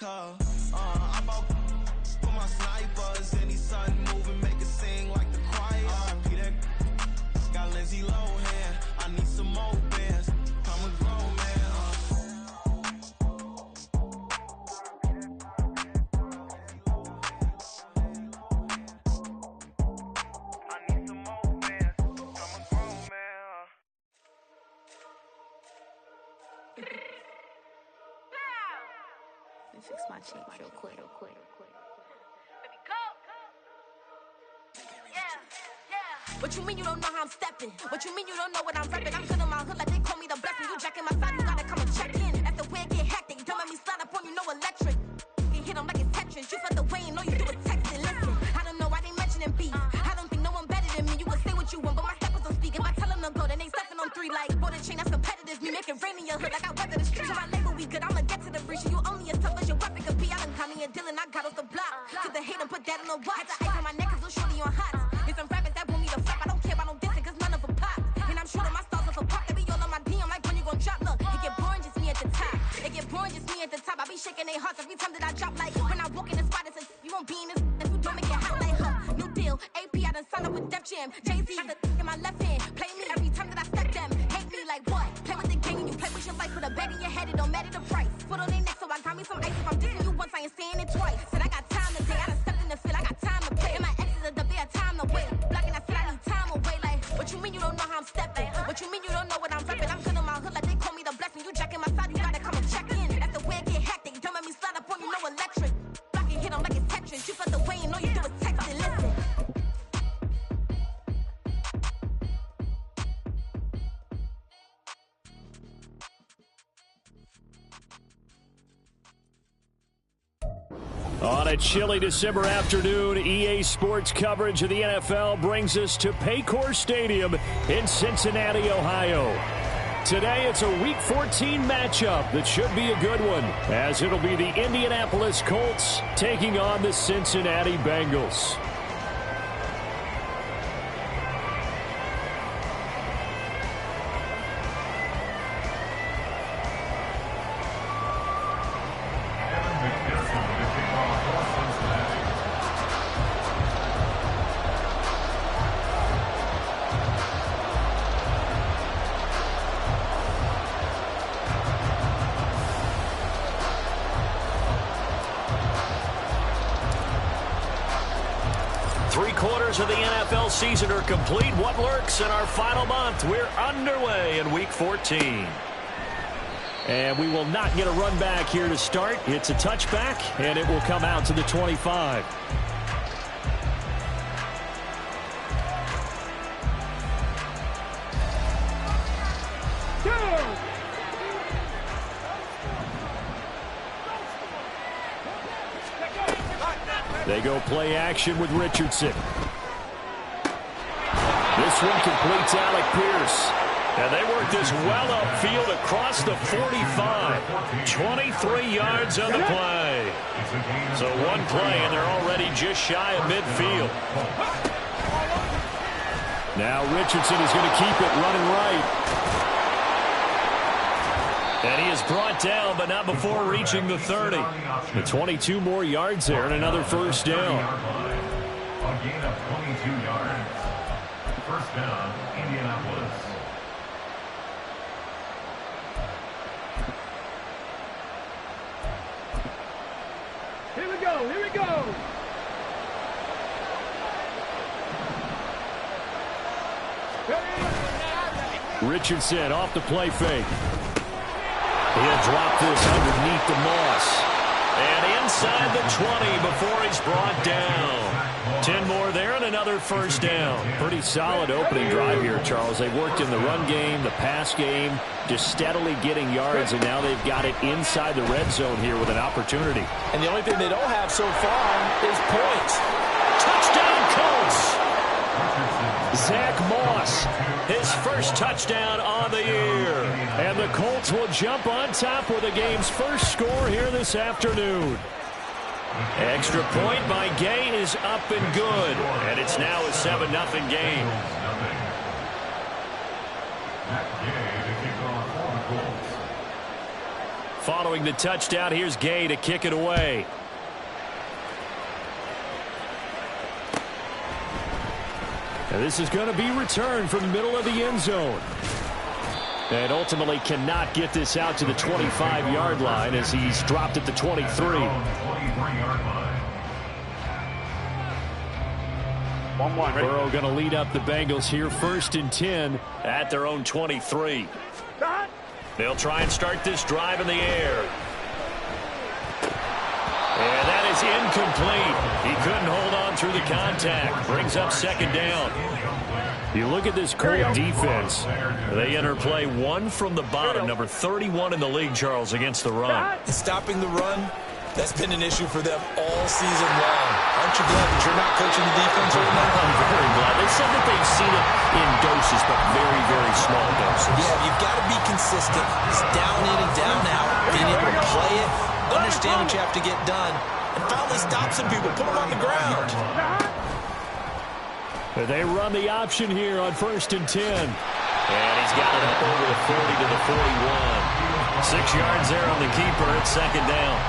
car. I bought for my snipers. Any sun moving, make it sing like the choir. RIP that got Lindsay Lohan. I need some more bands. I'm a grown man. Fix my cheek real quick. Baby, go. Yeah. What you mean you don't know how I'm stepping? What you mean you don't know what I'm repping? I'm good in my hood like they call me the blessing. You jacking my side, you gotta come and check in. After where get hectic, don't let me slide up on you, no electric. You hit them like it's Tetris. You felt the way and all you do is text it. Listen, I don't know why they mentioning beef. I don't think no one better than me. You can say what you want, but my steppers don't speak. If I tell them to go, then they stepping on 3 like border chain. That's competitive. Me making rain in your hood like I weather the streets. So my label we good. I'ma get to the breach. You only as tough as your weapon could be. I done caught me a Dylan. I got off the block. To the hate and put that on the watch. Had the ice on my neck 'cause little shorty on hot. There's some rappers that want me to flop. I don't care about no dissing 'cause none of them pop. And I'm shooting my stars off a pop. They be all on my DM like when you gon' drop. Look, it get boring just me at the top. It get boring just me at the top. I be shaking their hearts every time that I drop. Like when I walk in the spot, it's you won't be in this. If you don't make it hot like huh. New deal. AP, I done signed up with Def Jam. Jay-Z got the in my left hand. Play me every time that I step them. Hate me like what? Play with the gang and you play with your life. Put a bag in your head, it don't matter the price. Put on their neck, so I got me some ice. If I'm dissing you once, I ain't saying it twice. Said I got time today. I done stepped in the field. I got time to play. And my exes are the bare time to wait. Blocking, I said I need time away. Like, what you mean you don't know how I'm stepping? What you mean you don't know what I'm repping? I'm good in my hood like they call me the blessing. You jacking my side, you gotta come and check in. That's the way it get hectic. Don't let me slide up on you, no electric. Blocking, hit them like it's Tetris. You felt the way and all you do is text it. Listen. On a chilly December afternoon, EA Sports coverage of the NFL brings us to Paycor Stadium in Cincinnati, Ohio. Today, it's a Week 14 matchup that should be a good one, as it'll be the Indianapolis Colts taking on the Cincinnati Bengals. Of the NFL season are complete. What lurks in our final month? We're underway in Week 14. And we will not get a run back here to start. It's a touchback, and it will come out to the 25. They go play action with Richardson. This one completes Alec Pierce. And they work this well upfield across the 45. 23 yards on the play. So one play, and they're already just shy of midfield. Now Richardson is going to keep it running right. And he is brought down, but not before reaching the 30. The 22 more yards there and another first down. A gain of 22 yards. First down, Indianapolis. Here we go, here we go. Richardson off the play fake. He'll drop this underneath the Moss. And inside the 20 before he's brought down. 10 more there and another first down. Pretty solid opening drive here, Charles. They worked in the run game, the pass game, just steadily getting yards, and now they've got it inside the red zone here with an opportunity. And the only thing they don't have so far is points. Touchdown, Colts! Zach Moss, his first touchdown on the year. And the Colts will jump on top with the game's first score here this afternoon. Extra point by Gay is up and good. And it's now a 7-0 game. Following the touchdown, here's Gay to kick it away. And this is going to be returned from the middle of the end zone. And ultimately cannot get this out to the 25-yard line as he's dropped at the 23. Burrow going to lead up the Bengals here, 1st and 10 at their own 23. They'll try and start this drive in the air. And that is incomplete. He couldn't hold on through the contact. Brings up 2nd down. You look at this Colt defense. They enter play 1 from the bottom, number 31 in the league, Charles, against the run. Stopping the run, that's been an issue for them all season long. Aren't you glad that you're not coaching the defense right now? I'm very glad. They said that they've seen it in doses, but very, very small doses. Yeah, you've got to be consistent. It's down in and down out. Being able to play it, understand what you have to get done, and finally stop some people, put them on the ground. They run the option here on 1st and 10. And he's got it up over the 40 to the 41. 6 yards there on the keeper. It's 2nd down.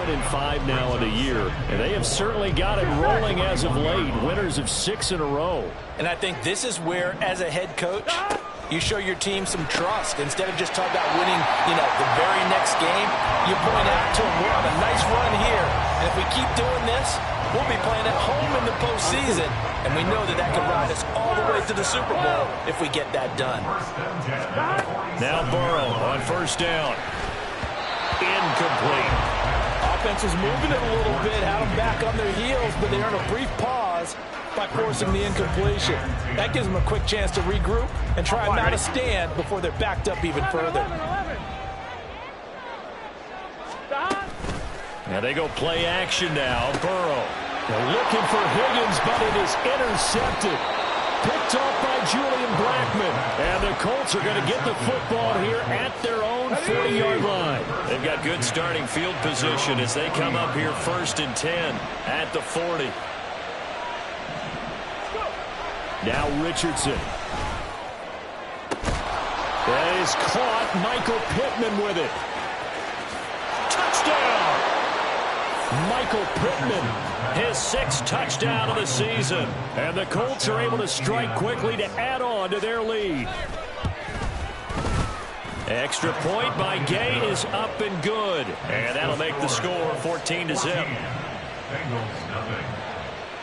And 5 now in the year, and they have certainly got it rolling as of late. Winners of 6 in a row. And I think this is where, as a head coach, you show your team some trust. Instead of just talking about winning, the very next game, you point out to them, we're on a nice run here. And if we keep doing this, we'll be playing at home in the postseason. And we know that that can ride us all the way to the Super Bowl if we get that done. Now Burrow on 1st down. Incomplete. Offense was moving it a little bit, had them back on their heels, but they earned a brief pause by forcing the incompletion. That gives them a quick chance to regroup and try and mount a stand before they're backed up even further. Now they go play action now. Burrow. They're looking for Higgins, but it is intercepted. Picked off by Julian Blackmon. And the Colts are going to get the football here at their own 40-yard line. They've got good starting field position as they come up here 1st and 10 at the 40. Now Richardson. That is caught. Michael Pittman with it. Touchdown! Michael Pittman, his 6th touchdown of the season. And the Colts are able to strike quickly to add on to their lead. Extra point by Gay is up and good. And that'll make the score 14-0.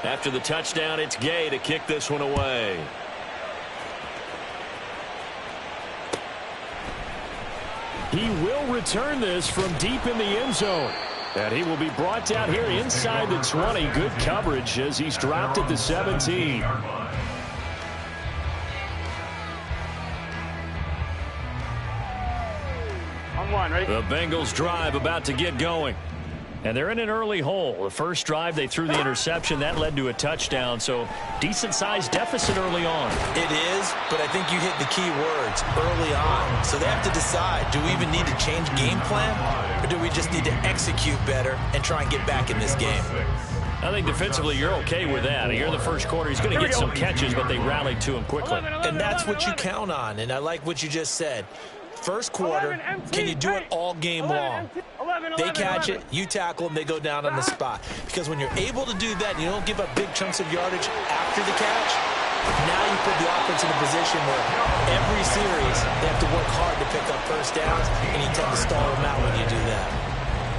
After the touchdown, it's Gay to kick this one away. He will return this from deep in the end zone. And he will be brought down here inside the 20. Good coverage as he's dropped at the 17. The Bengals drive about to get going. And they're in an early hole. The first drive, they threw the interception. That led to a touchdown, so decent-sized deficit early on. It is, but I think you hit the key words, early on. So they have to decide, do we even need to change game plan, or do we just need to execute better and try and get back in this game? I think defensively you're okay with that. Here in the first quarter, he's going to get some catches, but they rallied to him quickly. And that's what you count on, and I like what you just said. First quarter, can you do it all game long? They catch it, you tackle them, they go down on the spot. Because when you're able to do that, and you don't give up big chunks of yardage after the catch, now you put the offense in a position where every series they have to work hard to pick up first downs, and you tend to stall them out when you do that.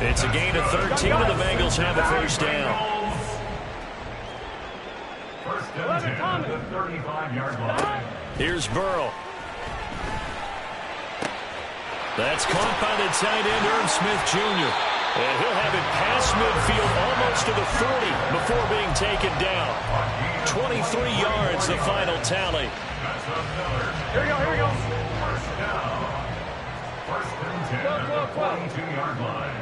It's a gain of 13, and the Bengals have a first down. First and 10 at the 35-yard line. Here's Burrow. That's caught by the tight end, Irv Smith Jr. And he'll have it past midfield almost to the 40 before being taken down. 23 yards, the final tally. Here we go, here we go. First down. First and 10 at the 42-yard line.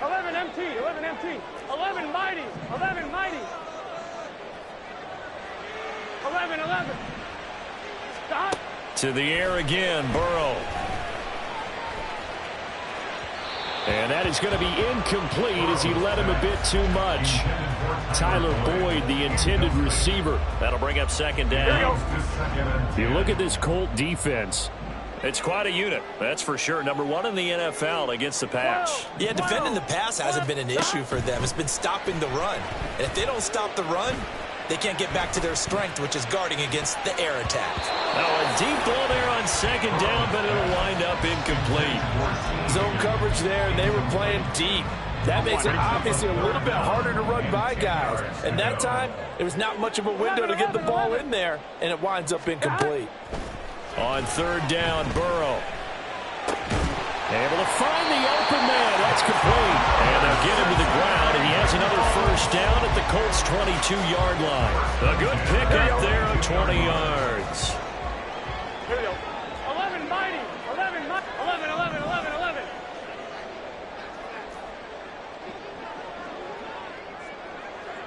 11 MT, 11 MT. 11 mighty, 11 mighty. 11. Stop. To the air again, Burrow. And that is going to be incomplete as he led him a bit too much. Tyler Boyd, the intended receiver. That'll bring up second down. You look at this Colt defense. It's quite a unit, that's for sure. Number one in the NFL against the pass. Yeah, defending the pass hasn't been an issue for them. It's been stopping the run. And if they don't stop the run, they can't get back to their strength, which is guarding against the air attack. Now a deep ball there on second down, but it'll wind up incomplete. Zone coverage there, and they were playing deep. That makes it obviously a little bit harder to run by guys. And that time, there was not much of a window to get the ball in there, and it winds up incomplete. On third down, Burrow. Able to find the open man. That's complete. And they'll get him to the ground, and he has another first down at the Colts' 22-yard line. A good pickup there of 20 yards. Here we go. 11 mighty, 11 mighty, 11.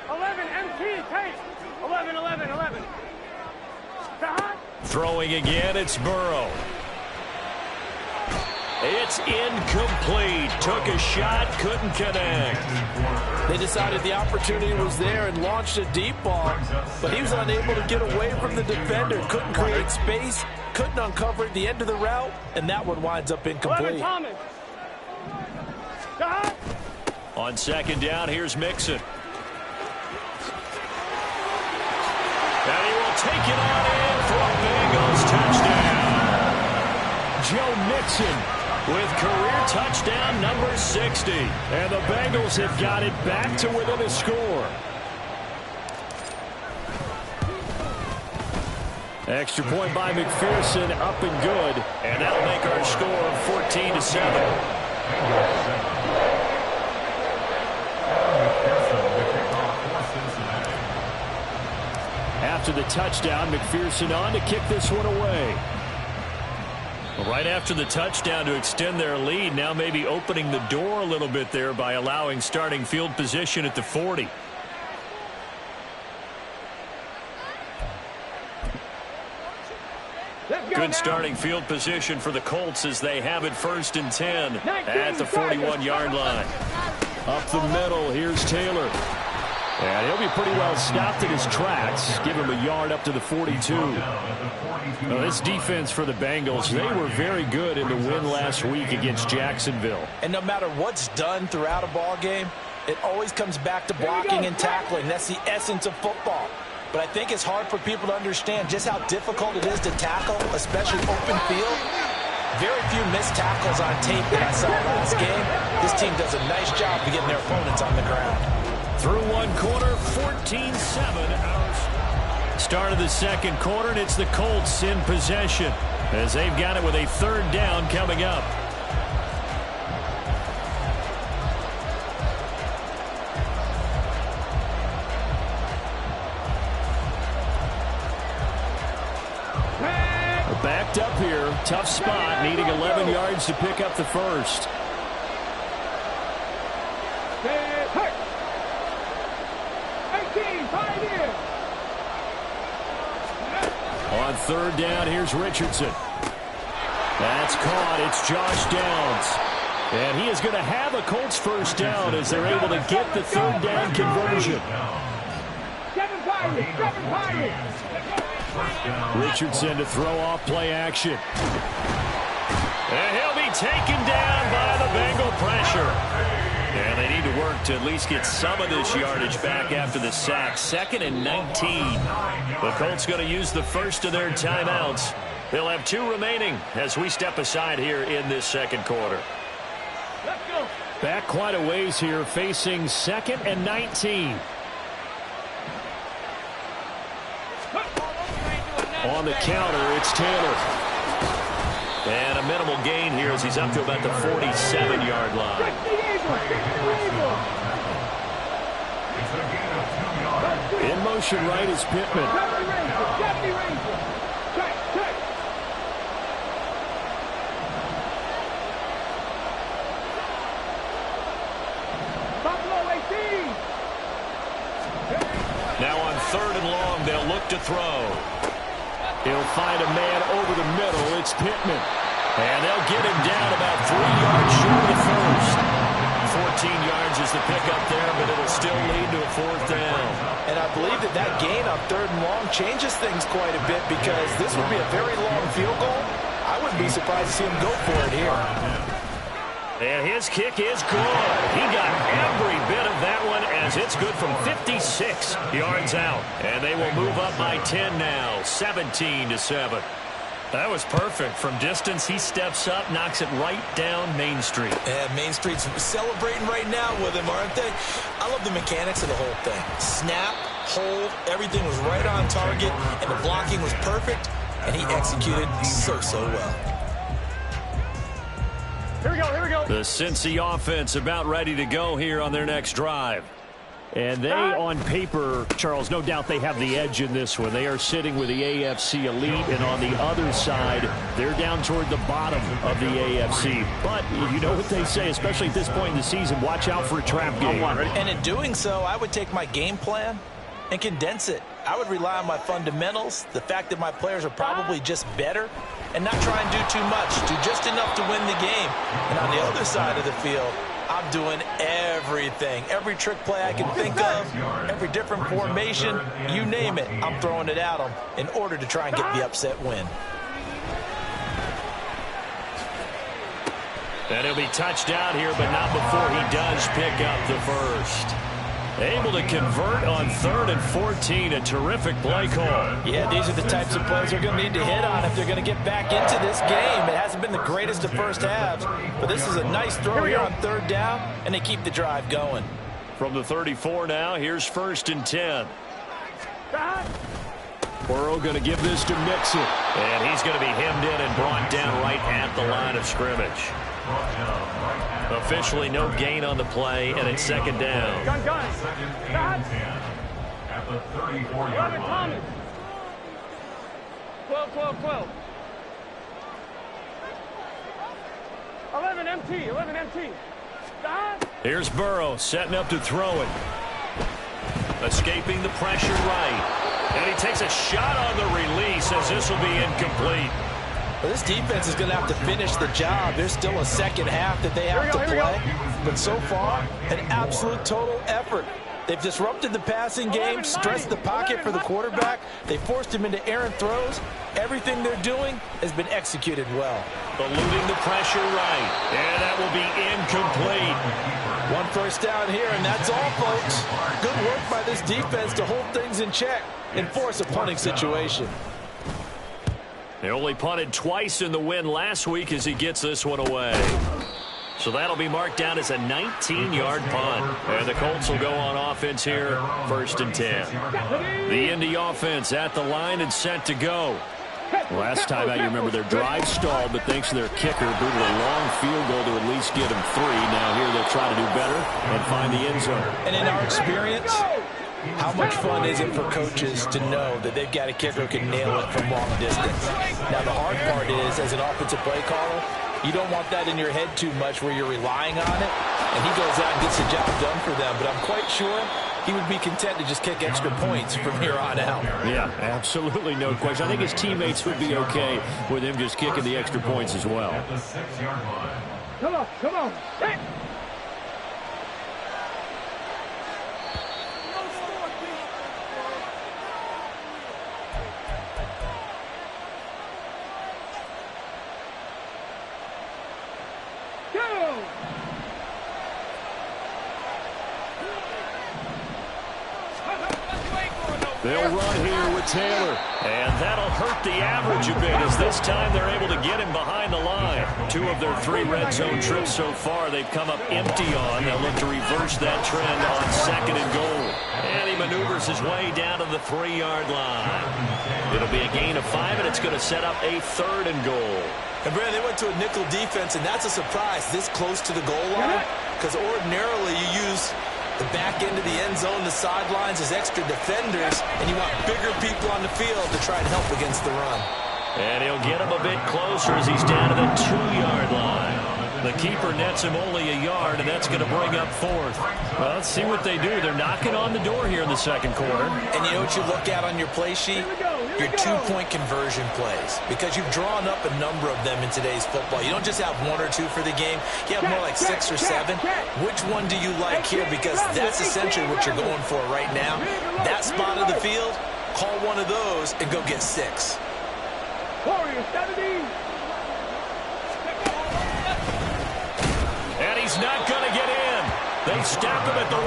11 MT, take. 11. Stop. Throwing again, it's Burrow. It's incomplete. Took a shot, couldn't connect. They decided the opportunity was there and launched a deep ball, but he was unable to get away from the defender. Couldn't create space, couldn't uncover at the end of the route, and that one winds up incomplete. On second down, here's Mixon. And he will take it on in for a Bengals touchdown. Joe Mixon with career touchdown number 60. And the Bengals have got it back to within a score. Extra point by McPherson, up and good. And that'll make our score 14-7. After the touchdown, McPherson on to kick this one away. Right after the touchdown to extend their lead, now maybe opening the door a little bit there by allowing starting field position at the 40. Good starting field position for the Colts as they have it 1st and 10 at the 41-yard line. Up the middle, here's Taylor. And he'll be pretty well stopped in his tracks. Give him a yard up to the 42. Now, this defense for the Bengals, they were very good in the win last week against Jacksonville. And no matter what's done throughout a ball game, it always comes back to blocking and tackling. That's the essence of football. But I think it's hard for people to understand just how difficult it is to tackle, especially open field. Very few missed tackles on tape that I saw last game. This team does a nice job of getting their opponents on the ground. Through one quarter, 14-7. Start of the second quarter, and it's the Colts in possession as they've got it with a third down coming up. Backed up here, tough spot, needing 11 yards to pick up the first. On third down, here's Richardson. That's caught. It's Josh Downs. And he is going to have a Colts first down as they're able to get the third down conversion. Richardson to throw off play action. And he'll be taken down by the Bengal pressure. And they need to work to at least get some of this yardage back after the sack. 2nd and 19. The Colts going to use the first of their timeouts. They'll have 2 remaining as we step aside here in this second quarter. Let's go. Back quite a ways here, facing 2nd and 19. On the counter, it's Taylor. And a minimal gain here as he's up to about the 47-yard line. In motion right is Pittman. Deputy Ranger. Check. Buffalo 18. Now on 3rd and long, they'll look to throw. He'll find a man over the middle. It's Pittman. And they'll get him down about 3 yards short of the first. 14 yards is the pickup there, but it'll still lead to a 4th down. And I believe that gain on 3rd and long changes things quite a bit, because this would be a very long field goal. I wouldn't be surprised to see him go for it here. And his kick is good. He got every bit of that one, as it's good from 56 yards out. And they will move up by 10 now, 17-7. That was perfect. From distance, he steps up, knocks it right down Main Street. And Main Street's celebrating right now with him, aren't they? I love the mechanics of the whole thing. Snap, hold, everything was right on target, and the blocking was perfect, and he executed so well. Here we go. The Cincy offense about ready to go here on their next drive. And they, on paper, Charles, no doubt they have the edge in this one. They are sitting with the AFC elite, and on the other side, they're down toward the bottom of the AFC. But you know what they say, especially at this point in the season, watch out for a trap game. And in doing so, I would take my game plan and condense it. I would rely on my fundamentals, the fact that my players are probably just better, and not try and do too much, do just enough to win the game. And on the other side of the field, I'm doing everything. Every trick play I can think of, every different formation, you name it, I'm throwing it at them in order to try and get the upset win. And he'll be touched out here, but not before he does pick up the first. Able to convert on 3rd and 14, a terrific play call. Yeah, these are the types of plays they're going to need to hit on if they're going to get back into this game. It hasn't been the greatest of first halves, but this is a nice throw here on 3rd down, and they keep the drive going. From the 34 now, here's 1st and 10. Burrow going to give this to Mixon. And he's going to be hemmed in and brought down right at the line of scrimmage. Officially no gain on the play, and it's 2nd down. Gun. At the 34-yard line. 12. 11 MT. Here's Burrow setting up to throw it. Escaping the pressure right. And he takes a shot on the release, as this will be incomplete. Well, this defense is going to have to finish the job. There's still a second half that they have to play. But so far, an absolute total effort. They've disrupted the passing game, stressed the pocket for the quarterback. They forced him into errant throws. Everything they're doing has been executed well. Eluding the pressure right. And that will be incomplete. 1 first down here, and that's all, folks. Good work by this defense to hold things in check and force a punting situation. They only punted twice in the win last week as he gets this one away. So that'll be marked down as a 19-yard punt. And the Colts will go on offense here, 1st and 10. The Indy offense at the line and set to go. Last time out, you remember their drive stalled, but thanks to their kicker, booted a long field goal to at least get them 3. Now here they'll try to do better and find the end zone. And in our experience, how much fun is it for coaches to know that they've got a kicker who can nail it from long distance? Now, the hard part is, as an offensive play caller, you don't want that in your head too much where you're relying on it, and he goes out and gets the job done for them. But I'm quite sure he would be content to just kick extra points from here on out. Yeah, absolutely no question. I think his teammates would be okay with him just kicking the extra points as well. At the 6-yard line. Come on. Hey. They'll run here with Taylor, and that'll hurt the average a bit as this time they're able to get him behind the line. 2 of their 3 red zone trips so far they've come up empty on. They'll look to reverse that trend on 2nd and goal. And he maneuvers his way down to the 3-yard line. It'll be a gain of 5, and it's going to set up a 3rd and goal. And, Brad, they went to a nickel defense, and that's a surprise this close to the goal line, because ordinarily you use the the back end of the end zone, the sidelines, as extra defenders, and you want bigger people on the field to try and help against the run. And he'll get him a bit closer as he's down to the 2-yard line. The keeper nets him only a yard, and that's going to bring up 4th. Well, let's see what they do. They're knocking on the door here in the second quarter. And you know what you look at on your play sheet? Your 2-point conversion plays. Because you've drawn up a number of them in today's football. You don't just have 1 or 2 for the game. You have more like 6 or 7. Which one do you like here? Because that's essentially what you're going for right now. That spot of the field, call one of those and go get 6. Warriors 17. And he's not going to get in. They stop him at the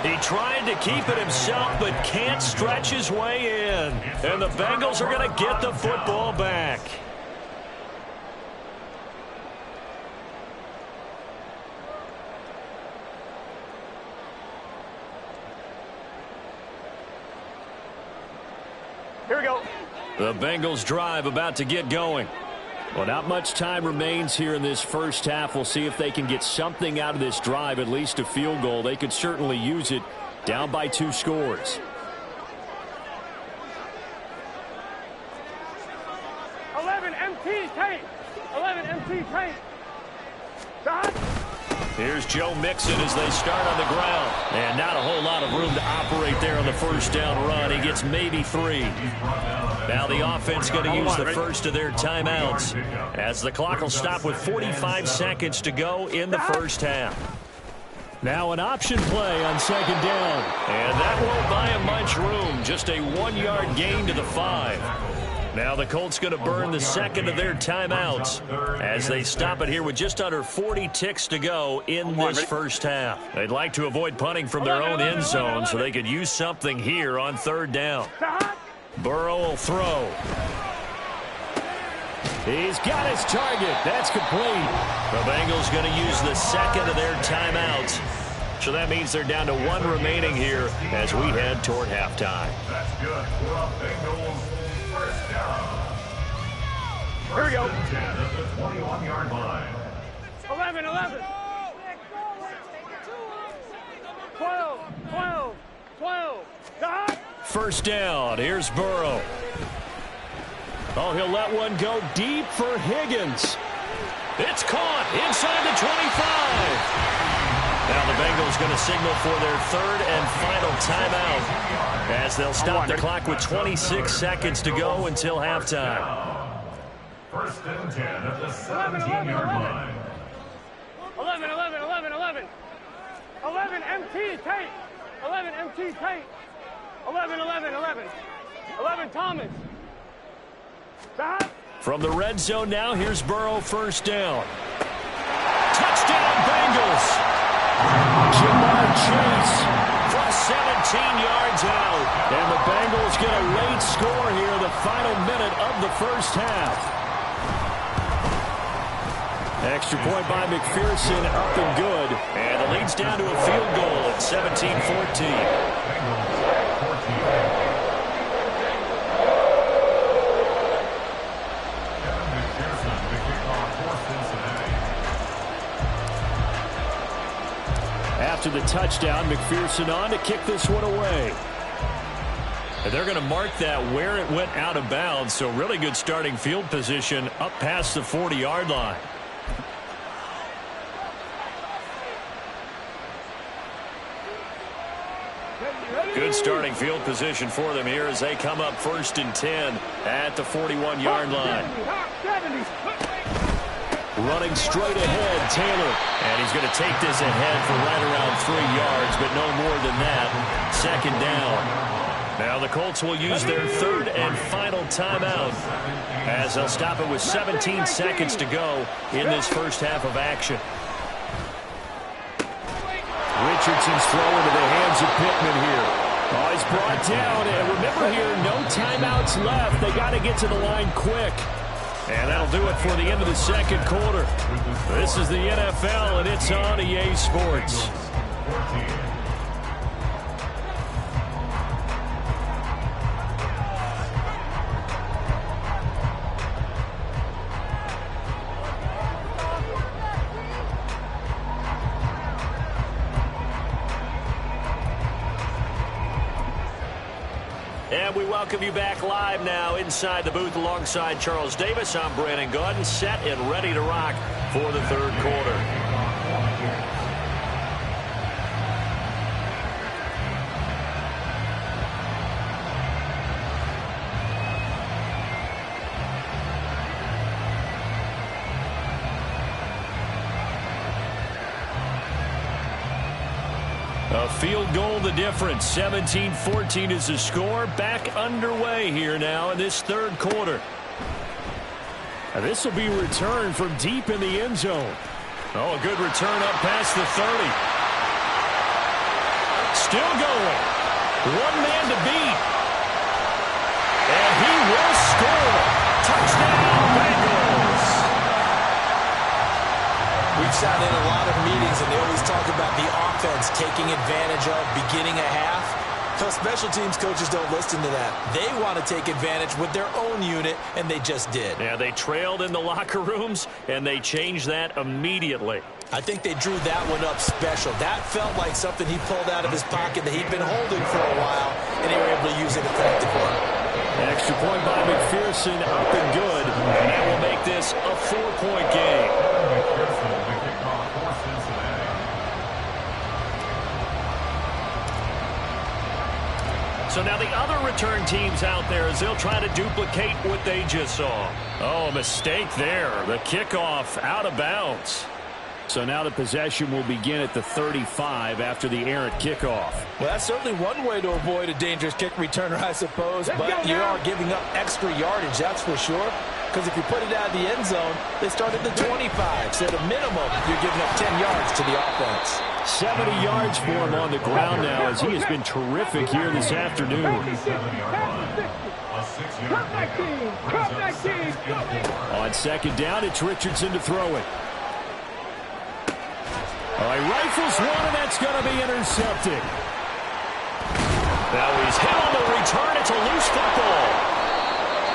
1. He tried to keep it himself, but can't stretch his way in. And the Bengals are going to get the football back. Here we go. The Bengals drive about to get going. Well, not much time remains here in this first half. We'll see if they can get something out of this drive, at least a field goal. They could certainly use it, down by 2 scores. 11 MT tape. 11 MT tape. Stop. Here's Joe Mixon as they start on the ground. And not a whole lot of room to operate there on the first down run. He gets maybe 3. Now the offense going to use the first of their timeouts as the clock will stop with 45 seconds to go in the first half. Now an option play on second down. And that won't buy him much room. Just a 1-yard gain to the 5. Now the Colts going to burn the second of their timeouts as they stop it here with just under 40 ticks to go in this first half. They'd like to avoid punting from their own end zone so they could use something here on third down. Burrow will throw. He's got his target. That's complete. The Bengals going to use the second of their timeouts. So that means they're down to 1 remaining here as we head toward halftime. That's good for a Bengals first down. Here we go. 10 at the 21-yard line. 11, 11. 12, 12, 12. Stop. First down. Here's Burrow. Oh, he'll let one go deep for Higgins. It's caught inside the 25. Now the Bengals going to signal for their third and final timeout as they'll stop the clock with 26 seconds to go until halftime. First and 10 at the 17-yard line. 11, 11, 11, 11. 11 MT tape. 11 MT tape. 11, 11, 11. 11 Thomas. Stop. From the red zone now, here's Burrow, first down. Touchdown Bengals. Jamar Chase for 17 yards out. And the Bengals get a late score here, the final minute of the first half. Extra point by McPherson, up and good. And the lead's down to a field goal at 17-14. After the touchdown, McPherson on to kick this one away. And they're going to mark that where it went out of bounds, so really good starting field position up past the 40-yard line. Good starting field position for them here as they come up first and 10 at the 41-yard line. Running straight ahead, Taylor. And he's going to take this ahead for right around 3 yards, but no more than that. Second down. Now the Colts will use their third and final timeout as they'll stop it with 17 seconds to go in this first half of action. Richardson's throw into the hands of Pittman here. Oh, he's brought down. And remember here, no timeouts left. They got to get to the line quick. And that'll do it for the end of the second quarter. This is the NFL, and it's on EA Sports. And we welcome you back live now inside the booth alongside Charles Davis. I'm Brandon Gaudin, set and ready to rock for the third quarter. A field goal the difference. 17-14 is the score. Back underway here now in this third quarter. This will be returned from deep in the end zone. Oh, a good return up past the 30. Still going. One man to beat. And he will score. Touchdown, Bengals. We've sat in a lot of meetings, and they always talk about the offense taking advantage of beginning a half. So special teams coaches don't listen to that. They want to take advantage with their own unit, and they just did. Yeah, they trailed in the locker rooms, and they changed that immediately. I think they drew that one up special. That felt like something he pulled out of his pocket that he'd been holding for a while, and they were able to use it effectively. An extra point by McPherson, up and good, and that will make this a 4-point game. So now the other return teams out there as they'll try to duplicate what they just saw. Oh, a mistake there. The kickoff out of bounds. So now the possession will begin at the 35 after the errant kickoff. Well, that's certainly one way to avoid a dangerous kick returner, I suppose. But you are giving up extra yardage, that's for sure. Because if you put it out of the end zone, they start at the 25. So at a minimum, you're giving up 10 yards to the offense. 70 yards for him on the ground now as he has been terrific here this afternoon. On second down, it's Richardson to throw it. All right, rifles one, and that's going to be intercepted. Now he's hit on the return. It's a loose football.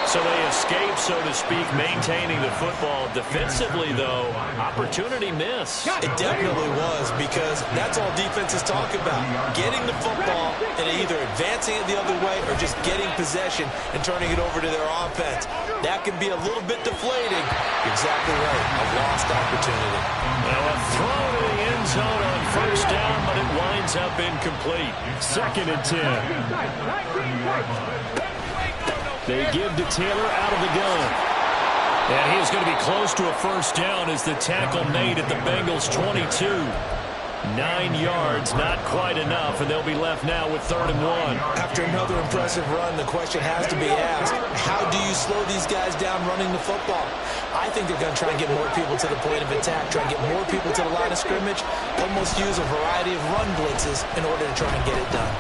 So they escape, so to speak, maintaining the football. Defensively, though, opportunity miss. It definitely was, because that's all defenses talk about. Getting the football and either advancing it the other way or just getting possession and turning it over to their offense. That can be a little bit deflating. You're exactly right. A lost opportunity. Now a throw to the end zone on first down, but it winds up incomplete. 2nd and 10. They give to Taylor out of the gun. And he is going to be close to a first down as the tackle made at the Bengals' 22. 9 yards, not quite enough, and they'll be left now with 3rd and 1. After another impressive run, the question has to be asked, how do you slow these guys down running the football? I think they're going to try and get more people to the point of attack, try and get more people to the line of scrimmage, almost use a variety of run blitzes in order to try and get it done.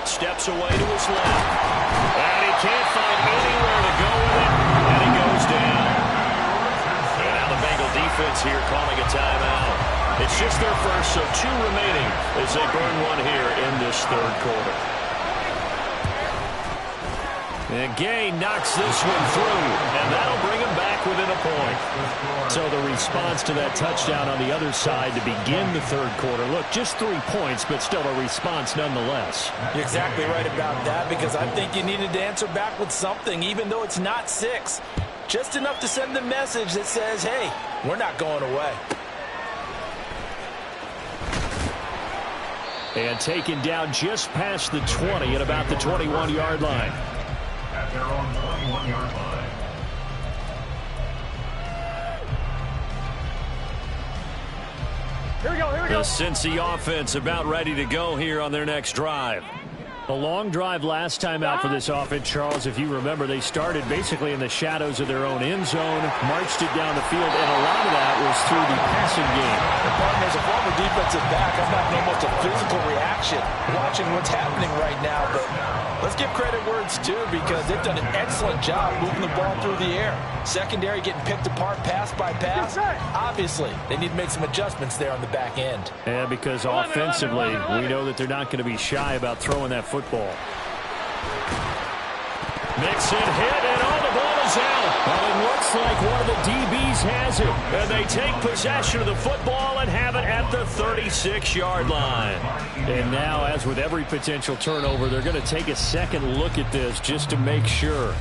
Steps away to his left. And he can't find anywhere to go with it. And he goes down. And now the Bengal defense here calling a timeout. It's just their first, so 2 remaining as they burn one here in this third quarter. And Gay knocks this one through, and that'll bring him back within a point. So the response to that touchdown on the other side to begin the third quarter. Look, just 3 points, but still a response nonetheless. You're exactly right about that, because I think you needed to answer back with something, even though it's not 6. Just enough to send the message that says, hey, we're not going away. And taken down just past the 20 at about the 21-yard line. At their own 21-yard line. Here we go, here we go. The Cincy offense about ready to go here on their next drive. A long drive last time out for this offense, Charles. If you remember, they started basically in the shadows of their own end zone, marched it down the field, and a lot of that was through the passing game. As a former defensive back, I'm having almost a physical reaction watching what's happening right now. But let's give credit where it's due, because they've done an excellent job moving the ball through the air. Secondary getting picked apart pass by pass. Obviously, they need to make some adjustments there on the back end. Yeah, because offensively, we know that they're not going to be shy about throwing that football. Mixon hit, and all the ball is out. Well, it looks like one of the DBs has it. And they take possession of the football and have it at at the 36-yard line. And now, as with every potential turnover, they're going to take a second look at this just to make sure.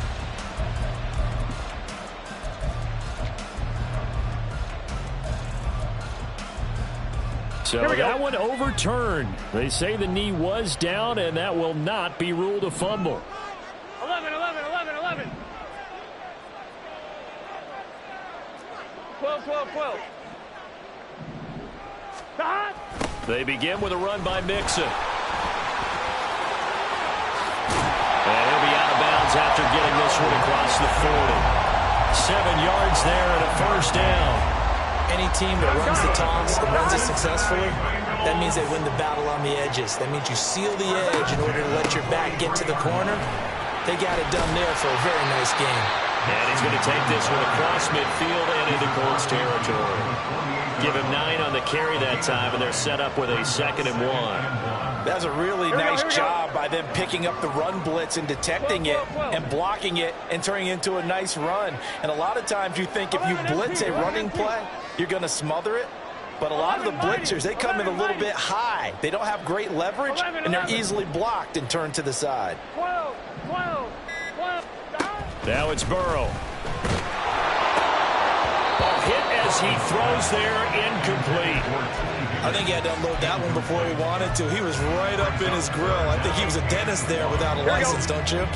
So that one overturned. They say the knee was down, and that will not be ruled a fumble. 11. 12. They begin with a run by Mixon. And he'll be out of bounds after getting this one across the 40. 7 yards there and a first down. Any team that runs the toss and runs it successfully, that means they win the battle on the edges. That means you seal the edge in order to let your back get to the corner. They got it done there for a very nice game. And he's going to take this one across midfield and into Colts territory. Give him 9 on the carry that time, and they're set up with a 2nd and 1. That's a really nice job by them picking up the run blitz and detecting it and blocking it and turning it into a nice run. And a lot of times you think if you blitz a running play, you're going to smother it. But a lot of the blitzers, they come in a little bit high. They don't have great leverage, and they're easily blocked and turned to the side. 12. Now it's Burrow. Ball hit as he throws there, incomplete. I think he had to unload that one before he wanted to. He was right up in his grill. I think he was a dentist there without a license, don't you?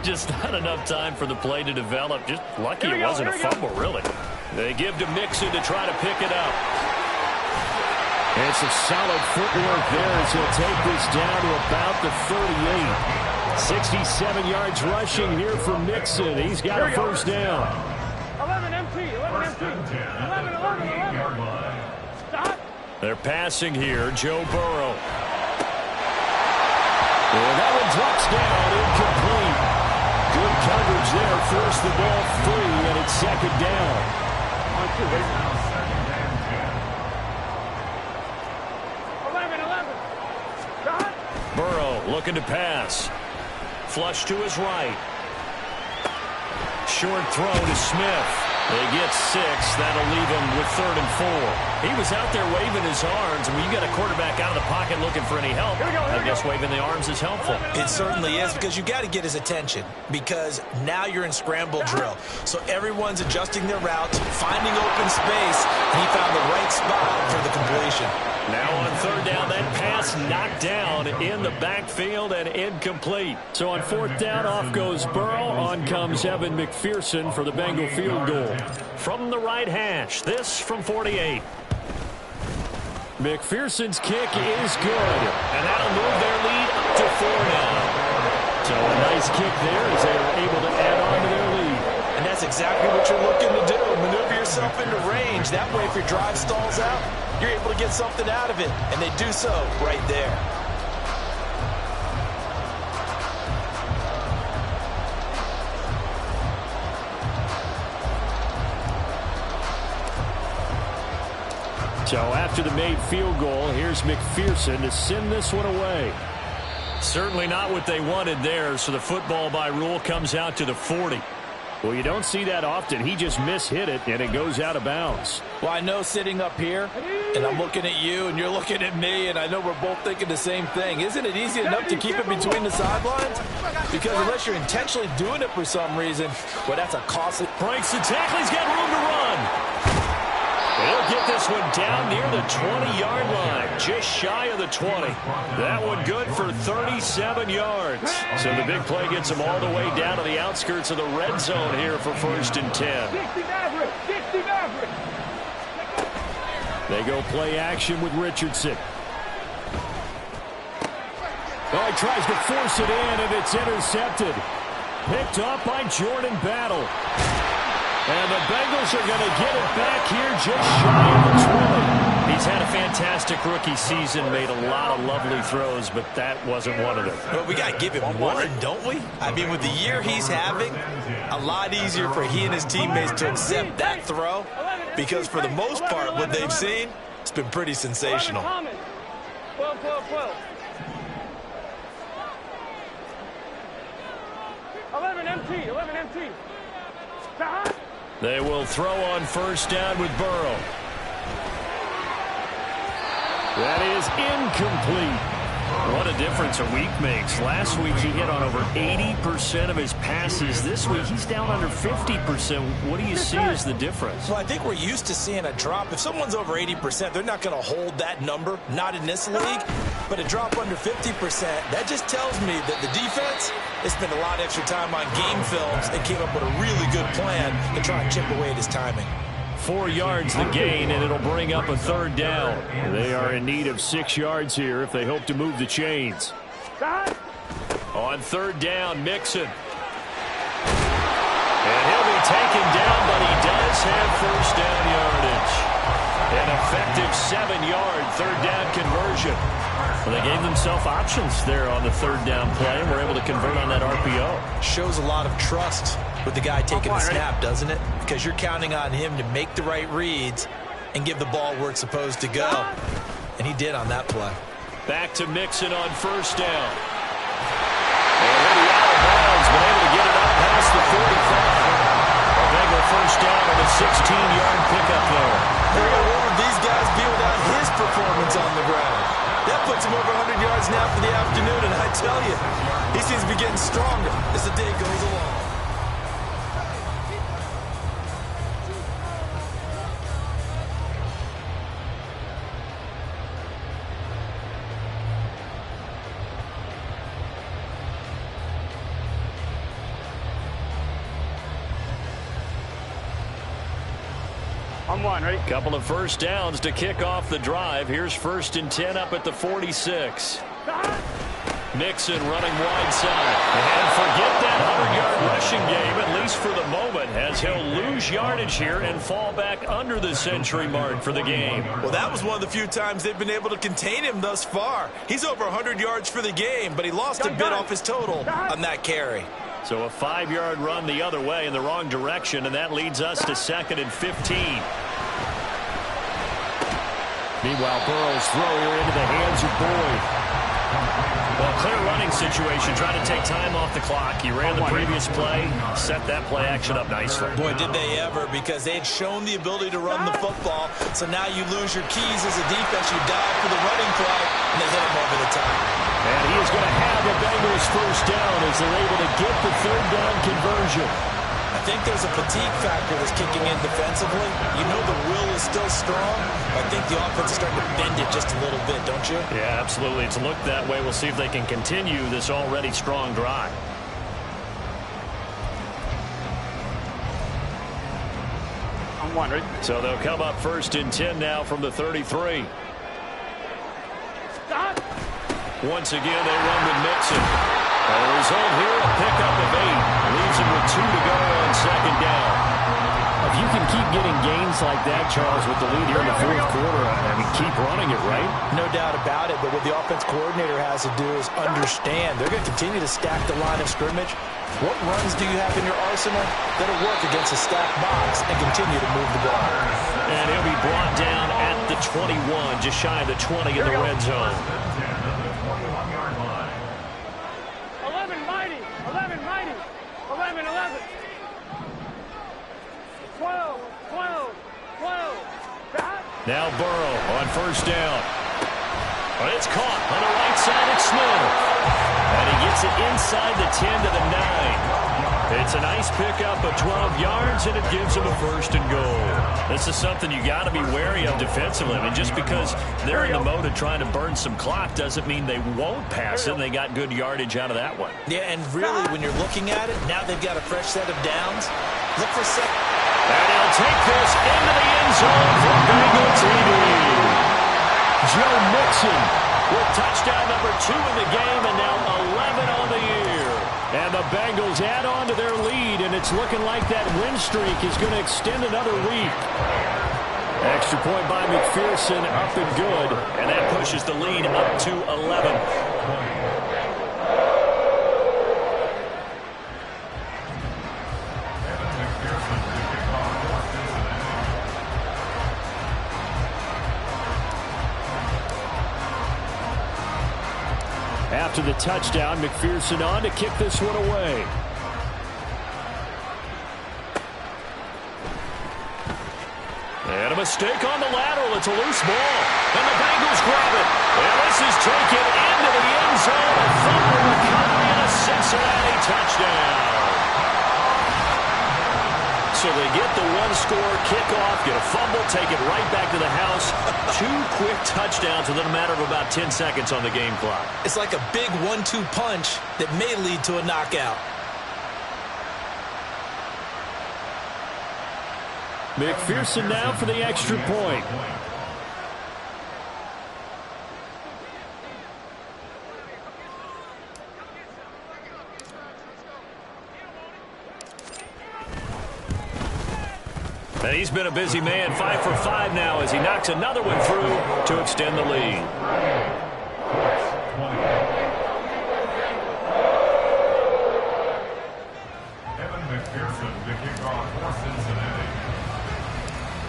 Just not enough time for the play to develop. Just lucky it wasn't a fumble, really. They give to Mixon to try to pick it up. And some solid footwork there as he'll take this down to about the 38. 67 yards rushing here for Mixon. He's got a first down. 11 MT. Stop. They're passing here. Joe Burrow. And that one drops down, incomplete. Good coverage there. Forced the ball free, and it's 2nd down. 11. Burrow looking to pass. Flush to his right. Short throw to Smith. They get 6. That'll leave him with 3rd and 4. He was out there waving his arms. When you got a quarterback out of the pocket looking for any help, I guess waving the arms is helpful. It certainly is, because you got to get his attention, because now you're in scramble drill. So everyone's adjusting their routes, finding open space, and he found the right spot for the completion. Now on 3rd down, that pass knocked down in the backfield and incomplete. So on 4th down, off goes Burrow. On comes Evan McPherson for the Bengal field goal. From the right hash, this from 48. McPherson's kick is good. And that'll move their lead up to 4 now. So a nice kick there as they are able to add on to their lead. And that's exactly what you're looking to do. Maneuver yourself into range. That way, if your drive stalls out, you're able to get something out of it. And they do so right there. So after the made field goal, here's McPherson to send this one away. Certainly not what they wanted there, so the football by rule comes out to the 40. Well, you don't see that often. He just mishit it, and it goes out of bounds. Well, I know sitting up here, and I'm looking at you, and you're looking at me, and I know we're both thinking the same thing. Isn't it easy enough to keep it between the sidelines? Because unless you're intentionally doing it for some reason, well, that's a costly... Breaks the tackle. He's got room to run. He'll get this one down near the 20-yard line, just shy of the 20. That one good for 37 yards. So the big play gets him all the way down to the outskirts of the red zone here for 1st and 10. They go play action with Richardson. Oh, he tries to force it in, and it's intercepted. Picked up by Jordan Battle. And the Bengals are going to get it back here just shy of the 20. He's had a fantastic rookie season, made a lot of lovely throws, but that wasn't one of them. But we got to give him one, don't we? I mean, with the year he's having, a lot easier for he and his teammates to accept that throw, because for the most part, what they've seen, it's been pretty sensational. 12. 11 MT. They will throw on 1st down with Burrow. That is incomplete. What a difference a week makes. Last week he hit on over 80% of his passes. This week he's down under 50%. What do you see as the difference? Well, I think we're used to seeing a drop. If someone's over 80%, they're not going to hold that number, not in this league. But a drop under 50%, that just tells me that the defense has spent a lot of extra time on game films and came up with a really good plan to try and chip away at his timing. 4 yards the gain, and it'll bring up a third down. They are in need of 6 yards here if they hope to move the chains. On third down, Mixon. And he'll be taken down, but he does have first down yardage. An effective 7-yard third down conversion. Well, they gave themselves options there on the third down play, and were able to convert on that RPO. Shows a lot of trust with the guy taking the snap, doesn't it? Because you're counting on him to make the right reads and give the ball where it's supposed to go. And he did on that play. Back to Mixon on first down. Already out of bounds, but able to get it up past the 45. A Bengal first down and a 16-yard pickup there. What would these guys be without his performance on the ground? That puts him over 100 yards now for the afternoon, and I tell you, he seems to be getting stronger as the day goes along. On one, ready? Couple of first downs to kick off the drive. Here's 1st and 10 up at the 46. Mixon running wide side. And forget that 100-yard rushing game, at least for the moment, as he'll lose yardage here and fall back under the century mark for the game. Well, that was one of the few times they've been able to contain him thus far. He's over 100 yards for the game, but he lost a bit off his total on that carry. So a 5-yard run the other way in the wrong direction, and that leads us to 2nd and 15. Meanwhile, Burrow's throw here into the hands of Boyd. Well, clear running situation, trying to take time off the clock. He ran the previous play, set that play action up nicely. Boy, did they ever, because they had shown the ability to run the football. So now you lose your keys as a defense. You dive for the running play, and they hit him over the top. And he is going to have the Bengals first down as they're able to get the third down conversion. I think there's a fatigue factor that's kicking in defensively. You know the will is still strong. I think the offense is starting to bend it just a little bit, don't you? Yeah, absolutely. It's looked that way. We'll see if they can continue this already strong drive. On one, ready? So they'll come up 1st and 10 now from the 33. Stop. Once again, they run with Mixon. And the result here, a pickup of 8. Leaves him with 2 to go on 2nd down. If you can keep getting gains like that, Charles, with the lead here in the 4th quarter, I mean, keep running it, right? No doubt about it, but what the offense coordinator has to do is understand. They're going to continue to stack the line of scrimmage. What runs do you have in your arsenal that'll work against a stacked box and continue to move the ball? And he'll be brought down at the 21, just shy of the 20 in the red zone. 11 mighty. 11 mighty. 11, 11. 12, 12, 12. Stop. Now Burrow on first down. But it's caught on the right side of Smith. And he gets it inside the 10 to the 9. It's a nice pickup of 12 yards, and it gives him a 1st and goal. This is something you got to be wary of defensively. I mean, just because they're in the mode of trying to burn some clock doesn't mean they won't pass it. And they got good yardage out of that one. Yeah, and really, when you're looking at it, now they've got a fresh set of downs. Look for second. And he'll take this into the end zone for Bengal TD. Joe Mixon with touchdown number 2 in the game, and now 11 on the year. And the Bengals add on to their lead, and it's looking like that win streak is going to extend another week. Extra point by McPherson, up and good. And that pushes the lead up to 11. After the touchdown, McPherson on to kick this one away. And a mistake on the lateral. It's a loose ball. And the Bengals grab taken into the end zone. A fumble recovery and a Cincinnati touchdown. So they get the one-score kickoff, get a fumble, take it right back to the house. 2 quick touchdowns within a matter of about 10 seconds on the game clock. It's like a big 1-2 punch that may lead to a knockout. McPherson now for the extra point. And he's been a busy man, 5 for 5 now as he knocks another one through to extend the lead.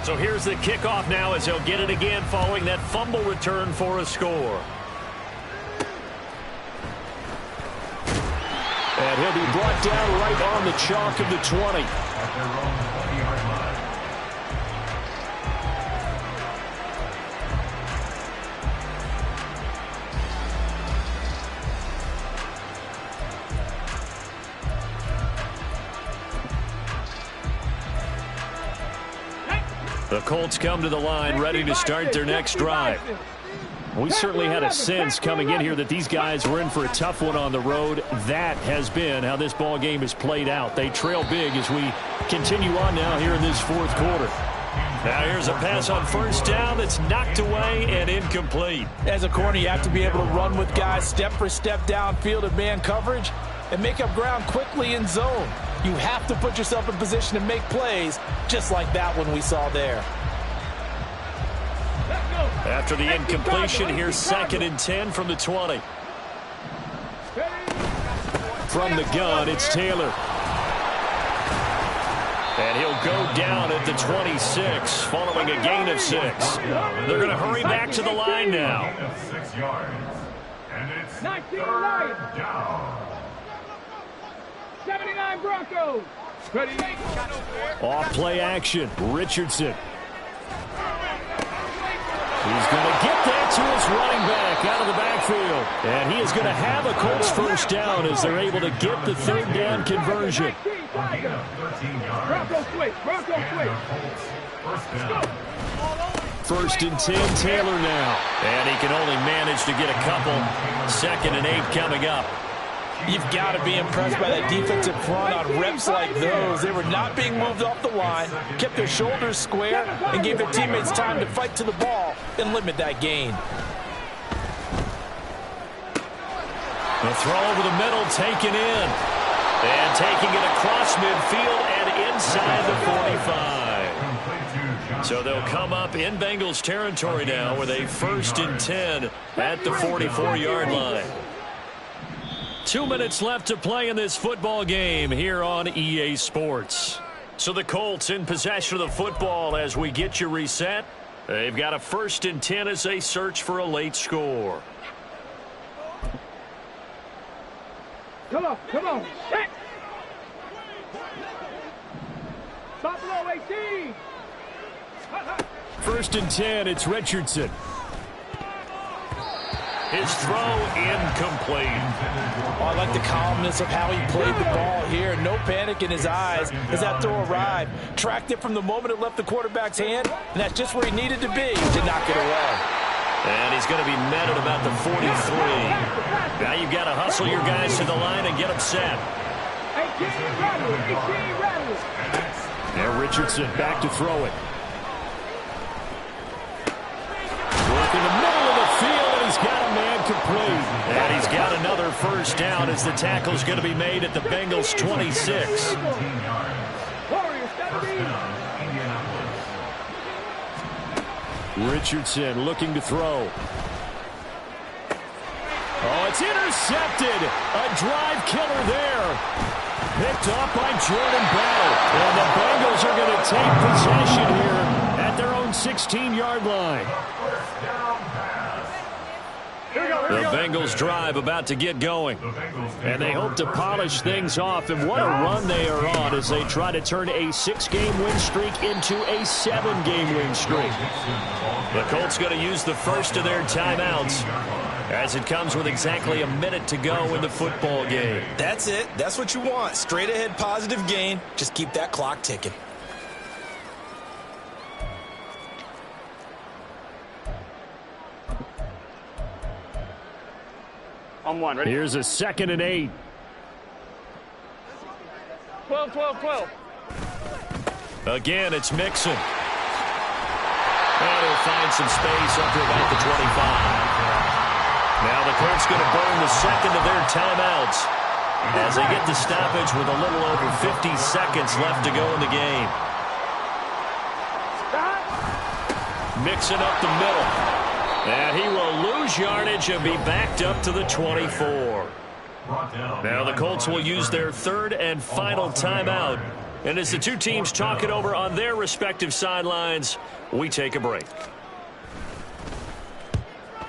So here's the kickoff now as he'll get it again following that fumble return for a score. And he'll be brought down right on the chalk of the 20. The Colts come to the line ready to start their next drive. We certainly had a sense coming in here that these guys were in for a tough one on the road. That has been how this ball game has played out. They trail big as we continue on now here in this fourth quarter. Now here's a pass on first down that's knocked away and incomplete. As a corner, you have to be able to run with guys step for step downfield of man coverage and make up ground quickly in zone. You have to put yourself in position to make plays, just like that one we saw there. After the incompletion, here's 2nd and 10 from the 20. From the gun, it's Taylor. And he'll go down at the 26, following a gain of 6. They're going to hurry back to the line now. 6 yards. And it's 3rd down. 79 Broncos. Off play action, Richardson. He's going to get that to his running back out of the backfield. And he is going to have a Colts first down as they're able to get the 3rd down conversion. Broncos switch. Broncos switch. 1st and 10, Taylor now. And he can only manage to get a couple. 2nd and 8 coming up. You've got to be impressed by that defensive front on reps like those. They were not being moved off the line, kept their shoulders square, and gave their teammates time to fight to the ball and limit that gain. The throw over the middle taken in. And taking it across midfield and inside the 45. So they'll come up in Bengals territory now with a 1st and 10 at the 44-yard line. 2 minutes left to play in this football game here on EA Sports. So the Colts in possession of the football as we get you reset. They've got a 1st and 10 as they search for a late score. Come on. Set. Buffalo 18. 1st and 10, it's Richardson. His throw incomplete. Oh, I like the calmness of how he played the ball here. No panic in his eyes as that throw arrived. Tracked it from the moment it left the quarterback's hand, and that's just where he needed to be to knock it away. And he's going to be met at about the 43. Now you've got to hustle your guys to the line and get them set. 18 rattle. Now Richardson back to throw it. Work in the middle of the field, and he's got a man complete. And he's got another first down as the tackle's going to be made at the Bengals 26. Richardson looking to throw. Oh, it's intercepted. A drive killer there. Picked up by Jordan Battle. And the Bengals are going to take possession here at their own 16-yard line. The Bengals drive about to get going. And they hope to polish things off. And what a run they are on as they try to turn a 6-game win streak into a 7-game win streak. The Colts going to use the first of their timeouts. as it comes with exactly a minute to go in the football game. That's it. That's what you want. Straight ahead positive gain. Just keep that clock ticking. On one, ready? Here's a 2nd and 8. 12, 12, 12. Again, it's Mixon. And he'll find some space up to about the 25. Now the Colts going to burn the second of their timeouts as they get the stoppage with a little over 50 seconds left to go in the game. Mixing up the middle. And he will lose yardage and be backed up to the 24. Now the Colts will use their 3rd and final timeout. And as the two teams talk it over on their respective sidelines, we take a break.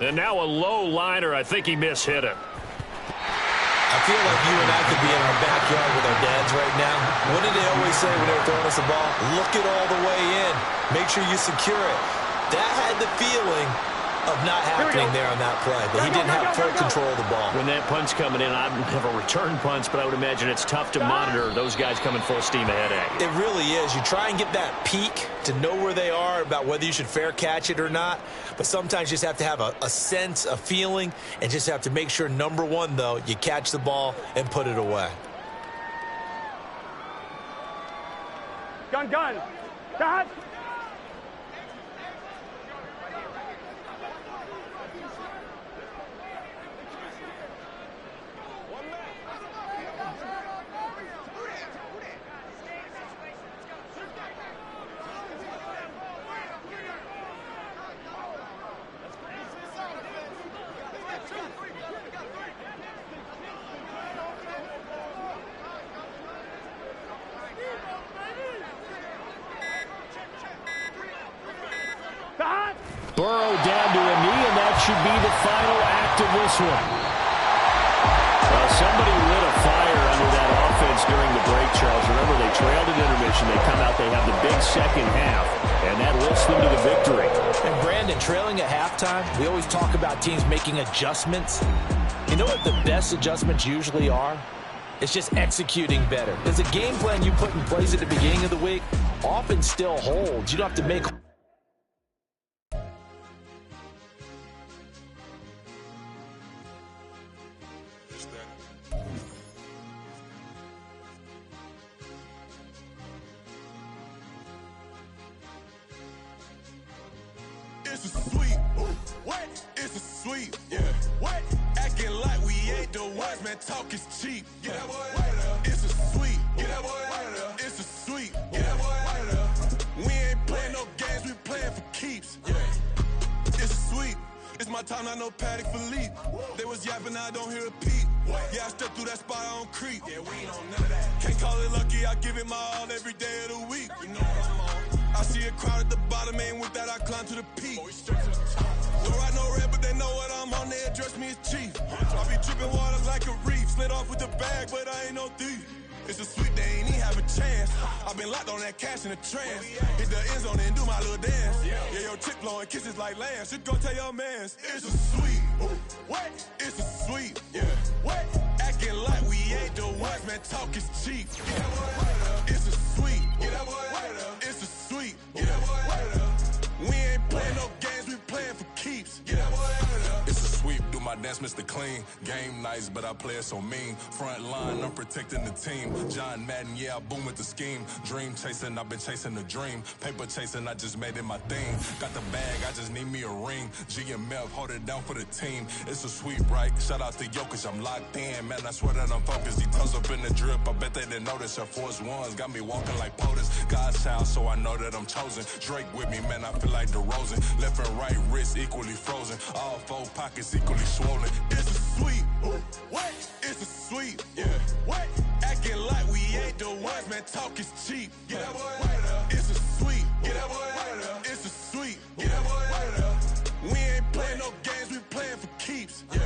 And now a low liner. I think he mishit it. I feel like you and I could be in our backyard with our dads right now. What did they always say when they were throwing us the ball? Look it all the way in. Make sure you secure it. That had the feeling of not happening there on that play. That he didn't have full control of the ball. When that punt's coming in, I don't have a return punch, but I would imagine it's tough to monitor those guys coming full steam ahead at you. It really is. You try and get that peek to know where they are about whether you should fair catch it or not. But sometimes you just have to have a sense, a feeling, and just have to make sure, number one, though, you catch the ball and put it away. Gun. Dot. Burrow down to a knee, and that should be the final act of this one. Well, somebody lit a fire under that offense during the break, Charles. Remember, they trailed at intermission. They come out, they have the big second half, and that lifts them to the victory. And, Brandon, trailing at halftime, we always talk about teams making adjustments. You know what the best adjustments usually are? It's just executing better. Because the game plan you put in place at the beginning of the week often still holds. You don't have to make... It's a sweet, what? It's a sweet, yeah. What? Acting like we ain't the ones, man. Talk is cheap. Get that boy. It's a sweet, get that boy. It's a sweet, get that boy. We ain't playing no games, we playing for keeps. Yeah. It's a sweet. It's my time, not no Paddock Philippe. They was yapping, I don't hear a peep. Yeah, I step through that spot, I don't creep. Yeah, we ain't on none of that. Can't call it lucky, I give it my all every day of the week. You know what I'm on. I see a crowd at the bottom, and with that I climb to the peak. Don't ride no red, but they know what I'm on. They address me as chief. I be dripping water like a reef. Slid off with the bag, but I ain't no thief. It's a sweet, they ain't even have a chance. I been locked on that cash in a trance. Hit the end zone and do my little dance. Yeah, your chick blowing kisses like lambs. You go tell your mans. It's a sweet. What? It's a sweet. Yeah. What? Acting like we ain't the ones, man. Talk is cheap. It's a sweet. It's a sweet. We ain't playing no games, we playing for keeps. It's a sweep, do my dance, Mr. Clean. Game nice, but I play it so mean. Front line, I'm protecting the team. John Madden, yeah, I boom with the scheme. Dream chasing, I've been chasing the dream. Paper chasing, I just made it my thing. Got the bag, I just need me a ring. G and Mel, hold it down for the team. It's a sweep, right? Shout out to Jokic, I'm locked in. Man, I swear that I'm focused. He toes up in the drip, I bet they didn't notice. Your force ones got me walking like POTUS. God's child, so I know that I'm chosen. Drake with me, man, I feel like DeRozan. Left and right wrist equally frozen. All four pockets equally swollen. It's a sweet. What? It's a sweet. Yeah. What? Acting like we ain't the ones, man. Talk is cheap. Get that boy. It's a sweet. Get that boy. It's a sweet. Get that boy. We ain't playing no games, we playing for keeps. Yeah.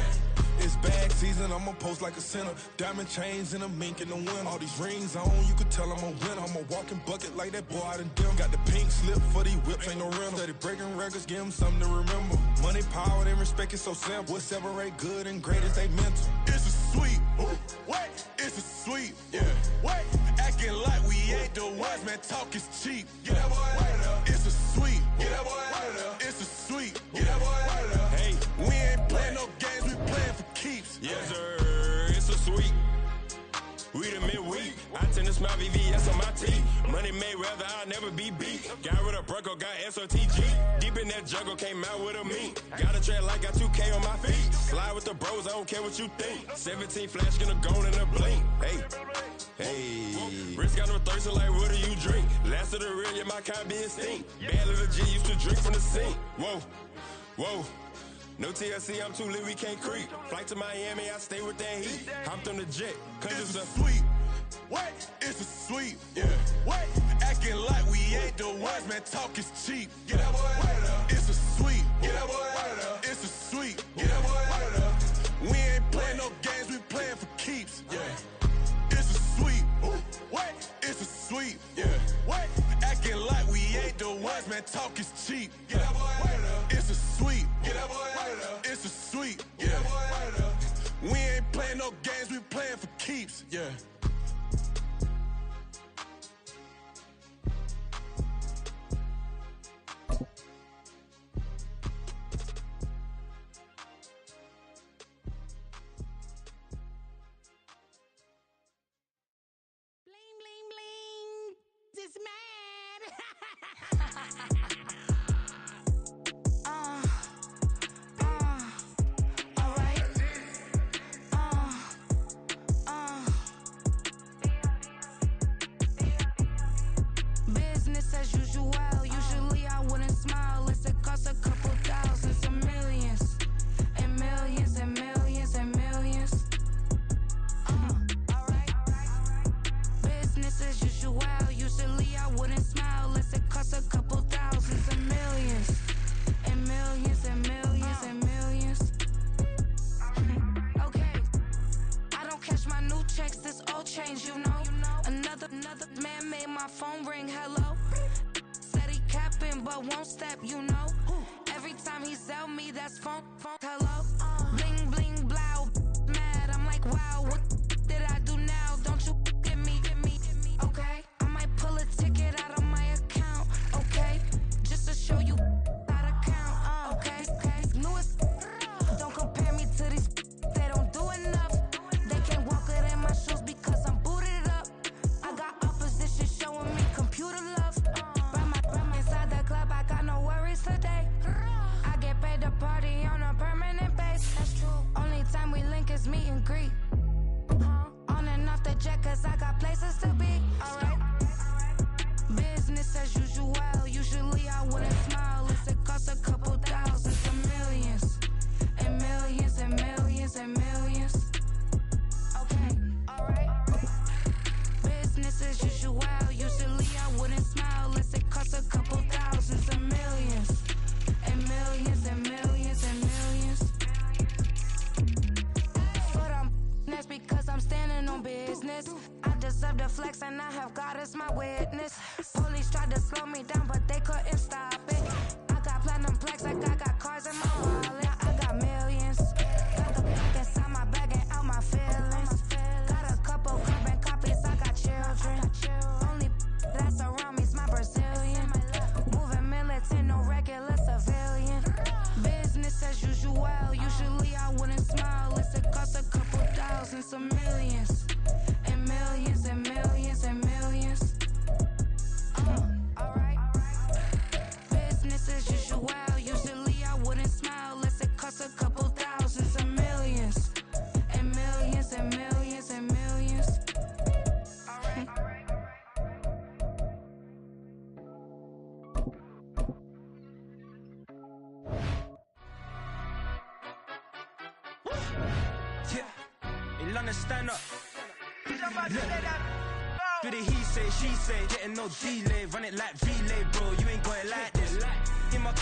It's bags season, I'ma post like a sinner. Diamond chains and a mink in the winter. All these rings on, you can tell I'm a winner. I'm a walking bucket like that boy out in Denver. Got the pink slip for these whips, ain't no rental. Steady breaking records, give them something to remember. Money, power, and respect is so simple. What separate good and great is they mental. It's a sweet, what? It's a sweet, yeah. What? Acting like we ain't the ones, man, talk is cheap. Get that boy out of there. It's a sweet, get that boy out of there. It's a sweet, get that boy out of there. Hey, we ain't playing no games, we playing for keeps. Yes, sir, it's a sweet. We the midweek. I tend to smile VVS on my teeth. Money made rather I'll never be beat. Got rid of Bronco, got SOTG. Deep in that jungle, came out with a meat. Got a track like got 2K on my feet. Slide with the bros, I don't care what you think. 17 flash gonna go in a blink. Hey, Rich got no thirst, like what do you drink? Last of the real, yeah, my kind be extinct. Bad little G used to drink from the sink. Whoa, whoa. No TLC, I'm too lit, we can't creep. Flight to Miami, I stay with that heat. Hopped on the jet, cause it's a sweet. What? It's a sweet, yeah. What? Acting like we ain't the ones, man, talk is cheap. Get that boy out of there. It's a sweet, get that boy out of there. It's a sweet, get that boy out of there. We ain't playing no games, we playing for keeps, yeah. It's a sweet, what? It's a sweet, yeah. What? Acting like we ain't the ones, man, talk is cheap. Get that boy out of there. It's a sweet, get that boy out of there. It's a sweet, get that boy out of there. We ain't playing no games, we playing for keeps, yeah. It's mad. All right. Business as usual. Usually I wouldn't smile unless it costs a couple thousands and millions, and millions and millions and millions. All right. Business as usual. Usually I wouldn't smile unless it costs a couple thousands and millions, and millions and millions and millions. Okay, I don't catch my new checks, this old change, you know. Another man made my phone ring, hello. Said he capping but won't step, you know. Every time he sell me, that's phone, hello. Bling bling blow, mad, I'm like wow, what did I do now? Don't you get me, okay? Pull a ticket out of my account, okay? Just to show you how to count, okay? Newest, don't compare me to these, they don't do enough. They can't walk it in my shoes because I'm booted up. I got opposition showing me computer love. Right inside the club, I got no worries today. I get paid to party on a permanent base. That's true. Only time we link is meet and greet. On and off the jet, cause I got places to be, alright? Business as usual. Usually I wouldn't smile unless it costs a couple thousands and millions, and millions and millions and millions. Okay, alright. Business as usual. Usually I wouldn't smile unless it costs a couple thousands and millions, and millions and millions and millions. But that's because I'm standing on business. I deserve the flex and I have God as my witness. Police tried to slow me down but they couldn't stop it. I got platinum plaques like I got cars in my wallet. I got millions. Got the inside my bag and out my feelings. Got a couple carbon copies, I got children. Only that's around me's my Brazilian. Moving militant, no regular civilian. Business as usual. Usually I wouldn't smile unless it costs a couple thousands of millions, and millions and millions and millions. Alright. Business as usual. Usually I wouldn't smile unless it costs a couple thousands of millions, and millions and millions and millions. Alright. Yeah, in London, stand up. Do the he say, she say, getting no delay, run it like relay, bro. You ain't got it like this. In my